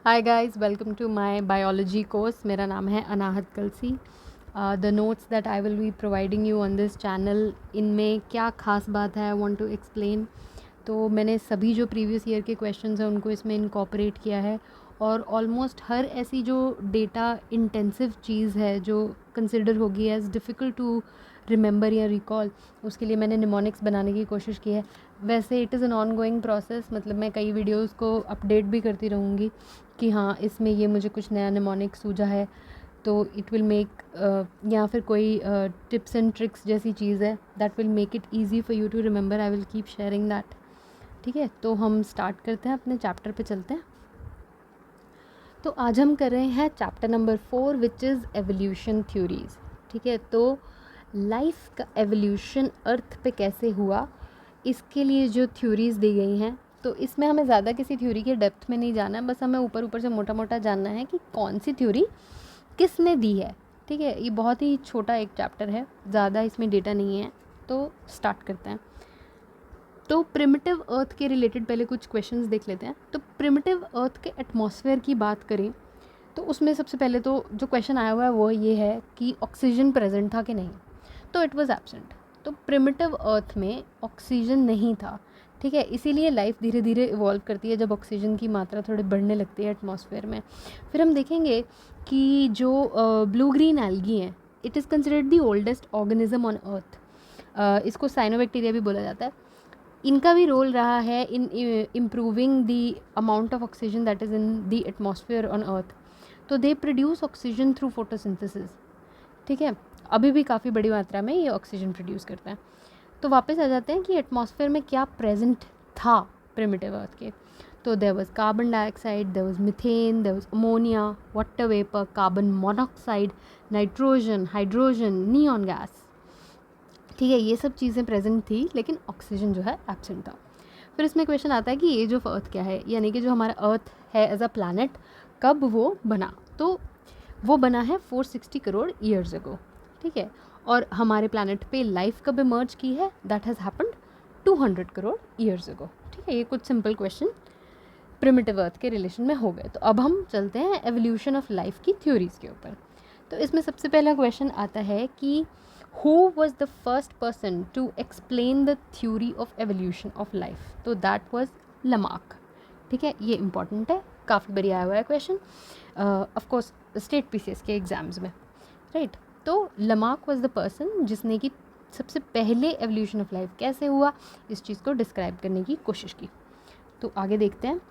Hi guys, welcome to my biology course. मेरा नाम है Anahat Kalsi. The notes that I will be providing you on this channel, इनमें क्या ख़ास बात है आई वांट टू एक्सप्लेन। तो मैंने सभी जो प्रीवियस ईयर के क्वेश्चंस हैं उनको इसमें इनकॉर्पोरेट किया है, और ऑलमोस्ट हर ऐसी जो डेटा इंटेंसिव चीज़ है जो कंसिडर होगी एज डिफ़िकल्ट टू रिमेंबर या रिकॉल, उसके लिए मैंने निमोनिक्स बनाने की कोशिश की है। वैसे it is an on going process, मतलब मैं कई वीडियोस को अपडेट भी करती रहूँगी कि हाँ इसमें ये मुझे कुछ नया निमोनिक सूझा है, तो इट विल मेक या फिर कोई टिप्स एंड ट्रिक्स जैसी चीज़ है that will make it easy for you to remember. I will keep sharing that. ठीक है, तो हम स्टार्ट करते हैं, अपने चैप्टर पे चलते हैं। तो आज हम कर रहे हैं chapter number 4 which is evolution theories. ठीक है, तो लाइफ का एवोल्यूशन अर्थ पे कैसे हुआ, इसके लिए जो थ्योरीज़ दी गई हैं, तो इसमें हमें ज़्यादा किसी थ्योरी के डेप्थ में नहीं जाना है, बस हमें ऊपर ऊपर से मोटा मोटा जानना है कि कौन सी थ्योरी किसने दी है। ठीक है, ये बहुत ही छोटा एक चैप्टर है, ज़्यादा इसमें डेटा नहीं है, तो स्टार्ट करते हैं। तो प्रिमिटिव अर्थ के रिलेटेड पहले कुछ क्वेश्चंस देख लेते हैं। तो प्रिमिटिव अर्थ के एटमॉस्फेयर की बात करें तो उसमें सबसे पहले तो जो क्वेश्चन आया हुआ है वो ये है कि ऑक्सीजन प्रेजेंट था कि नहीं। तो इट वाज एब्सेंट। तो प्रिमिटिव अर्थ में ऑक्सीजन नहीं था। ठीक है, इसीलिए लाइफ धीरे धीरे इवॉल्व करती है जब ऑक्सीजन की मात्रा थोड़ी बढ़ने लगती है एटमॉस्फेयर में। फिर हम देखेंगे कि जो ब्लू ग्रीन एल्गी हैं, it is considered the oldest organism on earth. इसको साइनोबैक्टीरिया भी बोला जाता है। इनका भी रोल रहा है in improving the amount of oxygen that is in the atmosphere on earth. तो they produce oxygen through photosynthesis. ठीक है, अभी भी काफ़ी बड़ी मात्रा में ये ऑक्सीजन प्रोड्यूस करते हैं। तो वापस आ जाते हैं कि एटमॉस्फेयर में क्या प्रेजेंट था प्रिमिटिव अर्थ के। तो there was carbon dioxide, there was methane, there was ammonia, water vapour, carbon monoxide, nitrogen, hydrogen, neon gas. ठीक है, ये सब चीज़ें प्रेजेंट थी, लेकिन ऑक्सीजन जो है एब्सेंट था। फिर इसमें क्वेश्चन आता है कि एज ऑफ अर्थ क्या है, यानी कि जो हमारा अर्थ है एज अ प्लैनेट, कब वो बना। तो वो बना है 460 करोड़ ईयर्स अगो। ठीक है, और हमारे प्लैनेट पे लाइफ कब इमर्ज की है, that has happened 200 crore years ago. ठीक है, ये कुछ सिंपल क्वेश्चन प्रिमिटिव अर्थ के रिलेशन में हो गए। तो अब हम चलते हैं एवोल्यूशन ऑफ लाइफ की थ्योरीज के ऊपर। तो इसमें सबसे पहला क्वेश्चन आता है कि who was the first person to explain the theory of evolution of life. तो दैट वॉज लमार्क। ठीक है, ये इंपॉर्टेंट है, काफ़ी बड़ी आया हुआ है क्वेश्चन ऑफकोर्स स्टेट पीसीएस के एग्जाम्स में, राइट। तो लमार्क वॉज द पर्सन जिसने कि सबसे पहले एवोल्यूशन ऑफ लाइफ कैसे हुआ इस चीज़ को डिस्क्राइब करने की कोशिश की। तो आगे देखते हैं।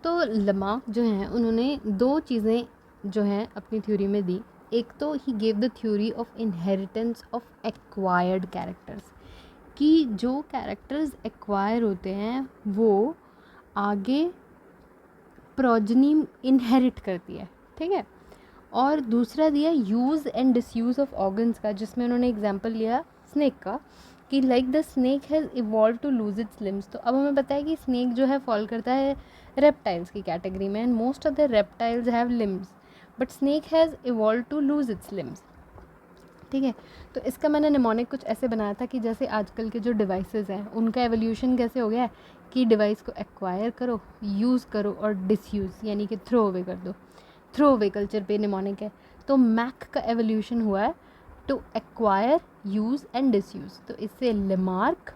तो लमार्क जो हैं उन्होंने दो चीज़ें जो हैं अपनी थ्योरी में दी। एक तो he gave the theory of inheritance of acquired characters, कि जो कैरेक्टर्स एक्वायर होते हैं वो आगे प्रोजनी इनहेरिट करती है। ठीक है, और दूसरा दिया use and disuse of organs का, जिसमें उन्होंने एग्जांपल लिया स्नेक का, कि like the snake has evolve to lose its limbs. तो अब हमें पता है कि स्नेक जो है फॉल करता है रेप्टाइल्स की कैटेगरी में, and most of the reptiles have limbs, but snake has evolve to lose its limbs. ठीक है, तो इसका मैंने निमोनिक कुछ ऐसे बनाया था कि जैसे आजकल के जो डिवाइसेस हैं उनका एवोल्यूशन कैसे हो गया है कि डिवाइस को एक्वायर करो, यूज़ करो, और डिसयूज़ यानी कि थ्रो अवे कर दो। थ्रो अवे कल्चर पे निमोनिक है। तो मैक का एवोल्यूशन हुआ है to acquire, use and disuse. तो इससे लेमार्क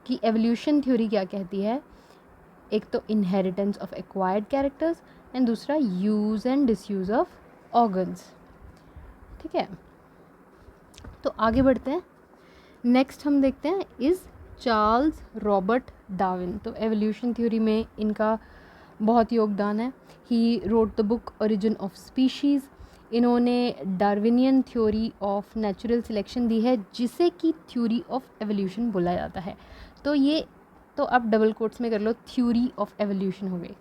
की एवोल्यूशन थ्योरी क्या कहती है, एक तो inheritance of acquired characters and दूसरा use and disuse of organs. ठीक है, तो आगे बढ़ते हैं। नेक्स्ट हम देखते हैं इज़ चार्ल्स रॉबर्ट डार्विन। तो एवोल्यूशन थ्योरी में इनका बहुत योगदान है। He wrote the book origin of species. इन्होंने Darwinian theory of natural selection दी है, जिसे कि थ्योरी ऑफ एवोल्यूशन बोला जाता है। तो ये तो अब डबल कोट्स में कर लो, थ्योरी ऑफ एवोल्यूशन हो गई।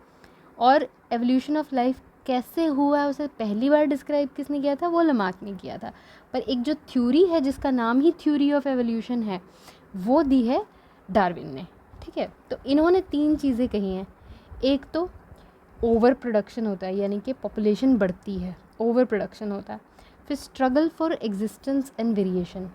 और एवोल्यूशन ऑफ लाइफ कैसे हुआ है उसे पहली बार डिस्क्राइब किसने किया था, वो लमार्क ने किया था। पर एक जो थ्योरी है जिसका नाम ही थ्योरी ऑफ एवोल्यूशन है, वो दी है डार्विन ने। ठीक है, तो इन्होंने तीन चीज़ें कही हैं। एक तो ओवर प्रोडक्शन होता है, यानी कि पॉपुलेशन बढ़ती है, ओवर प्रोडक्शन होता है। फिर struggle for existence and variation.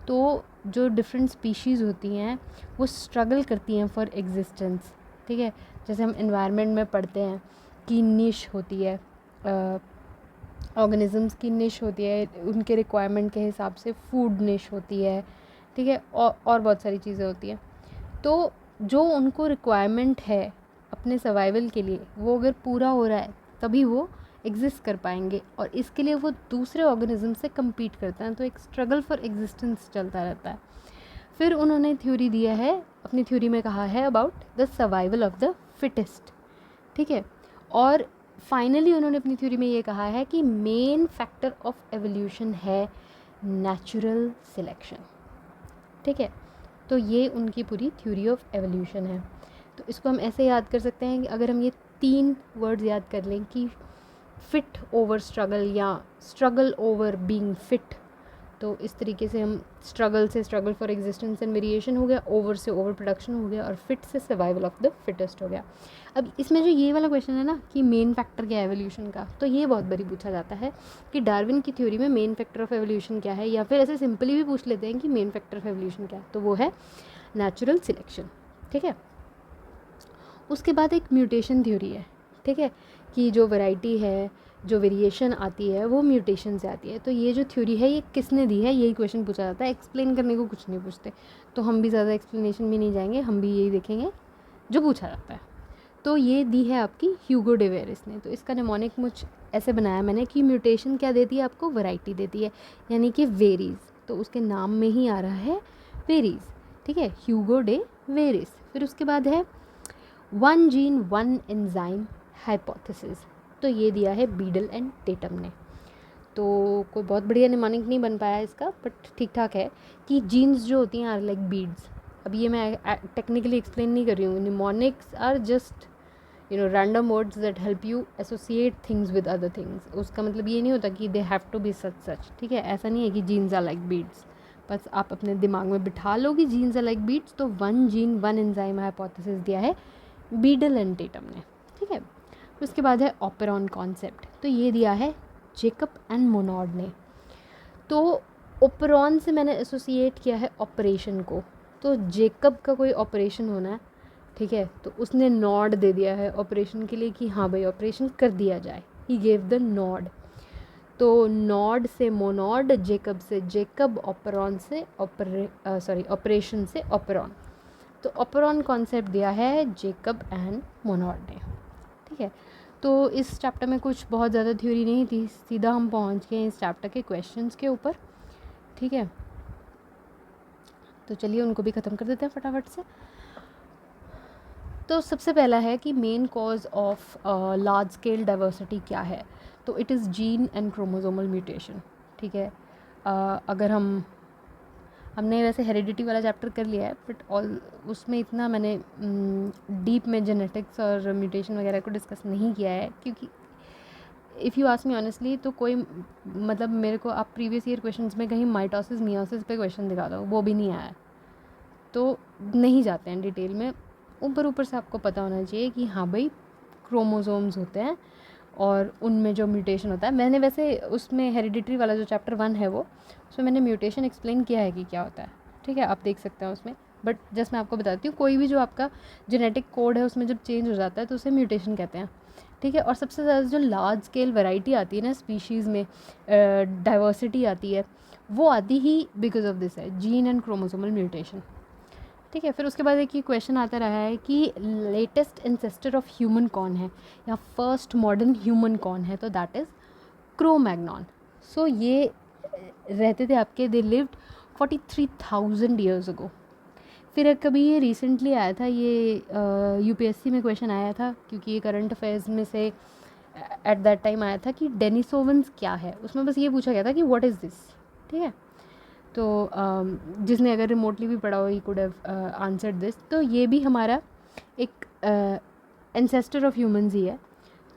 तो जो डिफरेंट स्पीशीज़ होती हैं वो स्ट्रगल करती हैं फॉर एग्जिस्टेंस, ठीक है। जैसे हम एनवायरनमेंट में पढ़ते हैं कि निश होती है, ऑर्गेनिजम्स की निश होती है, उनके रिक्वायरमेंट के हिसाब से फूड निश होती है, ठीक है, और बहुत सारी चीज़ें होती हैं। तो जो उनको रिक्वायरमेंट है अपने सर्वाइवल के लिए, वो अगर पूरा हो रहा है तभी वो एग्जिस्ट कर पाएंगे, और इसके लिए वो दूसरे ऑर्गेनिज्म से कम्पीट करते हैं। तो एक स्ट्रगल फॉर एग्जिस्टेंस चलता रहता है। फिर उन्होंने थ्योरी दिया है, अपनी थ्योरी में कहा है about the survival of the fittest, ठीक है। और फाइनली उन्होंने अपनी थ्योरी में ये कहा है कि मेन फैक्टर ऑफ एवोल्यूशन है नेचुरल सिलेक्शन, ठीक है। तो ये उनकी पूरी थ्योरी ऑफ एवोल्यूशन है। तो इसको हम ऐसे याद कर सकते हैं कि अगर हम ये 3 वर्ड्स याद कर लें कि फिट ओवर स्ट्रगल या स्ट्रगल ओवर बीइंग फिट, तो इस तरीके से हम स्ट्रगल से struggle for existence and variation हो गया, ओवर से ओवर प्रोडक्शन हो गया, और फिट से सर्वाइवल ऑफ द फिटेस्ट हो गया। अब इसमें जो ये वाला क्वेश्चन है ना कि मेन फैक्टर क्या है एवोल्यूशन का, तो ये बहुत बारी पूछा जाता है कि डार्विन की थ्योरी में मेन फैक्टर ऑफ एवोल्यूशन क्या है, या फिर ऐसे सिंपली भी पूछ लेते हैं कि मेन फैक्टर ऑफ एवोल्यूशन क्या है, तो वो है नेचुरल सिलेक्शन, ठीक है। उसके बाद एक म्यूटेशन थ्योरी है, ठीक है, कि जो वैरायटी है, जो वेरिएशन आती है वो म्यूटेशन से आती है। तो ये जो थ्योरी है ये किसने दी है, यही क्वेश्चन पूछा जाता है। एक्सप्लेन करने को कुछ नहीं पूछते, तो हम भी ज़्यादा एक्सप्लेनेशन में नहीं जाएंगे, हम भी यही देखेंगे जो पूछा जाता है। तो ये दी है आपकी ह्यूगो डे वेरिस ने। तो इसका निमोनिक मुझ ऐसे बनाया मैंने कि म्यूटेशन क्या देती है आपको, वैरायटी देती है, यानी कि वेरीज, तो उसके नाम में ही आ रहा है वेरीज, ठीक है, ह्यूगो डे वेरिस। फिर उसके बाद है 1 जीन 1 एंजाइम हाइपोथेसिस, तो ये दिया है बीडल एंड टेटम ने। तो कोई बहुत बढ़िया निमोनिक नहीं बन पाया इसका, बट ठीक ठाक है कि जीन्स जो होती हैं आर लाइक बीड्स। अब ये मैं टेक्निकली एक्सप्लेन नहीं कर रही हूँ, mnemonics are just random words that help you associate things with other things. उसका मतलब ये नहीं होता कि they have to be such, ठीक है। ऐसा नहीं है कि जीन्स आर लाइक बीड्स, बस आप अपने दिमाग में बिठा लो कि जीन्स आर लाइक बीड्स। तो 1 जीन 1 एंजाइम हाइपोथेसिस दिया है बीडल एंड टेटम ने, ठीक है। उसके बाद है ऑपेरॉन कॉन्सेप्ट, तो ये दिया है जेकब एंड मोनॉड ने। तो ओपेरॉन से मैंने एसोसिएट किया है ऑपरेशन को, तो जेकब का कोई ऑपरेशन होना है, ठीक है, तो उसने नॉड दे दिया है ऑपरेशन के लिए कि हाँ भाई ऑपरेशन कर दिया जाए, ही गेव द नॉड। तो नॉड से मोनॉड, जेकब से जेकब, ऑपेरॉन से ऑपरेशन से ऑपेरॉन। तो ऑपेरॉन कॉन्सेप्ट दिया है जेकब एंड मोनॉड ने, ठीक है। तो इस चैप्टर में कुछ बहुत ज़्यादा थ्योरी नहीं थी, सीधा हम पहुंच गए इस चैप्टर के क्वेश्चंस के ऊपर, ठीक है। तो चलिए उनको भी ख़त्म कर देते हैं फटाफट से। तो सबसे पहला है कि main cause of large scale diversity क्या है, तो it is gene and chromosomal mutation, ठीक है। अगर हमने वैसे हेरिडिटी वाला चैप्टर कर लिया है, बट उसमें इतना मैंने डीप में जेनेटिक्स और म्यूटेशन वगैरह को डिस्कस नहीं किया है, क्योंकि if you ask me honestly तो कोई मतलब मेरे को आप प्रीवियस ईयर क्वेश्चंस में कहीं माइटोसिस मियोसिस पे क्वेश्चन दिखा दो, वो भी नहीं आया। तो नहीं जाते हैं डिटेल में, ऊपर से आपको पता होना चाहिए कि हाँ भाई क्रोमोसोम्स होते हैं और उनमें जो म्यूटेशन होता है। मैंने वैसे उसमें हेरिडिटरी वाला जो चैप्टर 1 है वो, उसमें मैंने म्यूटेशन एक्सप्लेन किया है कि क्या होता है, ठीक है, आप देख सकते हैं उसमें। बट जस्ट मैं आपको बताती हूँ, कोई भी जो आपका जेनेटिक कोड है उसमें जब चेंज हो जाता है तो उसे म्यूटेशन कहते हैं, ठीक है। और सबसे ज़्यादा जो लार्ज स्केल वैरायटी आती है ना स्पीशीज़ में, डाइवर्सिटी आती है, वो आती ही बिकॉज ऑफ दिस है, जीन एंड क्रोमोसोमल म्यूटेशन, ठीक है। फिर उसके बाद एक ये क्वेश्चन आता रहा है कि लेटेस्ट एंसेस्टर ऑफ ह्यूमन कौन है, या फर्स्ट मॉडर्न ह्यूमन कौन है, तो दैट इज़ क्रो-मैग्नॉन। सो ये रहते थे आपके, दे लिव्ड 43,000 ईयर्स अगो। फिर कभी ये रिसेंटली आया था, ये यूपीएससी में क्वेश्चन आया था, क्योंकि ये करंट अफेयर्स में से एट दैट टाइम आया था कि डेनिसोवंस क्या है। उसमें बस ये पूछा गया था कि व्हाट इज़ दिस, ठीक है। तो जिसने अगर रिमोटली भी पढ़ा हो he could have answered this. तो ये भी हमारा एक एंसेस्टर ऑफ ह्यूमंस ही है।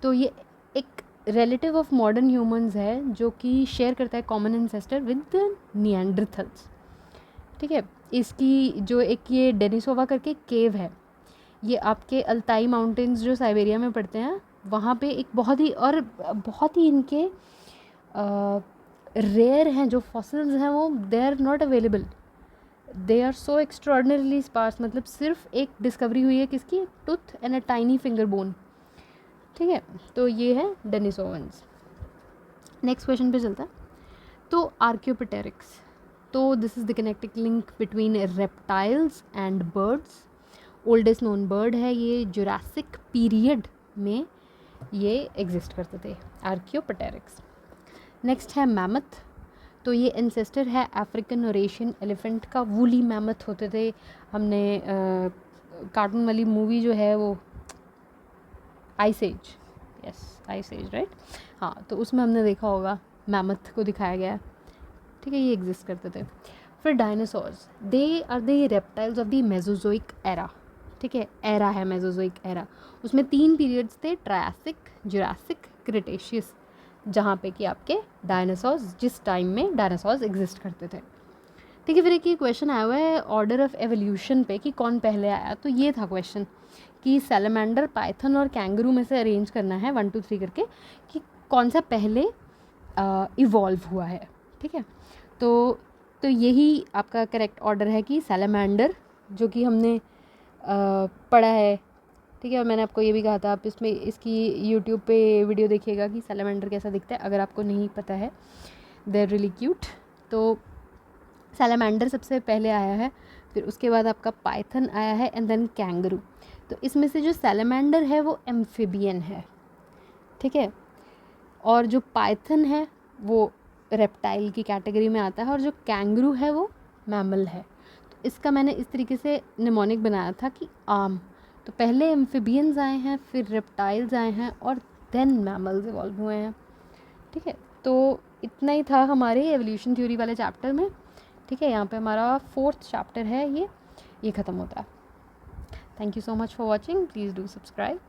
तो ये एक रिलेटिव ऑफ मॉडर्न ह्यूमंस है जो कि शेयर करता है कॉमन एंसेस्टर विद निएंडरथल्स, ठीक है। इसकी जो एक ये डेनिसोवा करके केव है, ये आपके अल्ताई माउंटेन्स जो साइबेरिया में पड़ते हैं वहाँ पे एक बहुत ही इनके रेयर हैं जो फॉसिल्स हैं, वो they are not available, they are so extraordinarily sparse, मतलब सिर्फ एक डिस्कवरी हुई है किसकी, tooth and a tiny finger bone, ठीक है। तो ये है डेनिसोवंस। नेक्स्ट क्वेश्चन पे चलता है। तो आर्कियोपेटेरिक्स, तो this is the connecting link between reptiles and birds. Oldest known bird है ये, जुरासिक पीरियड में ये एग्जिस्ट करते थे, आर्कियोपेटेरिक्स। नेक्स्ट है मैमथ, तो ये एंसेस्टर है अफ्रीकन और एशियन एलिफेंट का, वूली मैमथ होते थे। हमने कार्टून वाली मूवी जो है वो Ice Age, yes Ice Age right, हाँ, तो उसमें हमने देखा होगा मैमथ को दिखाया गया है, ठीक है, ये एग्जिस्ट करते थे। फिर dinosaurs, they are the reptiles of the Mesozoic era, ठीक है, एरा है मेसोजोइक एरा, उसमें 3 पीरियड्स थे, ट्रायसिक, जुरासिक, क्रिटेशियस, जहाँ पे कि आपके डायनासोर्स, जिस टाइम में डायनासोर्स एग्जिस्ट करते थे, ठीक है। फिर एक ये क्वेश्चन आया हुआ है ऑर्डर ऑफ एवोल्यूशन पे कि कौन पहले आया, तो ये था क्वेश्चन कि सैलमेंडर, पाइथन और कैंगरू में से अरेंज करना है 1 2 3 करके कि कौन सा पहले इवॉल्व हुआ है, ठीक है। तो यही आपका करेक्ट ऑर्डर है कि सैलमेंडर, जो कि हमने पढ़ा है, ठीक है। और मैंने आपको ये भी कहा था, आप इसमें इसकी यूट्यूब पे वीडियो देखिएगा कि सैलमेंडर कैसा दिखता है, अगर आपको नहीं पता है, दे आर रियली क्यूट। तो सैलमेंडर सबसे पहले आया है, फिर उसके बाद आपका पाइथन आया है एंड देन कैंगरू। तो इसमें से जो सैलमेंडर है वो एम्फिबियन है, ठीक है, और जो पाइथन है वो रेप्टाइल की कैटेगरी में आता है, और जो कैंगरू है वो मैमल है। तो इसका मैंने इस तरीके से निमोनिक बनाया था कि आम, तो पहले एम्फिबियंस आए हैं, फिर रेप्टाइल्स आए हैं, और देन मैमल्स इवॉल्व हुए हैं, ठीक है। तो इतना ही था हमारे एवोल्यूशन थ्योरी वाले चैप्टर में, ठीक है। यहाँ पे हमारा 4th चैप्टर है ये ख़त्म होता है। Thank you so much for watching, please do subscribe.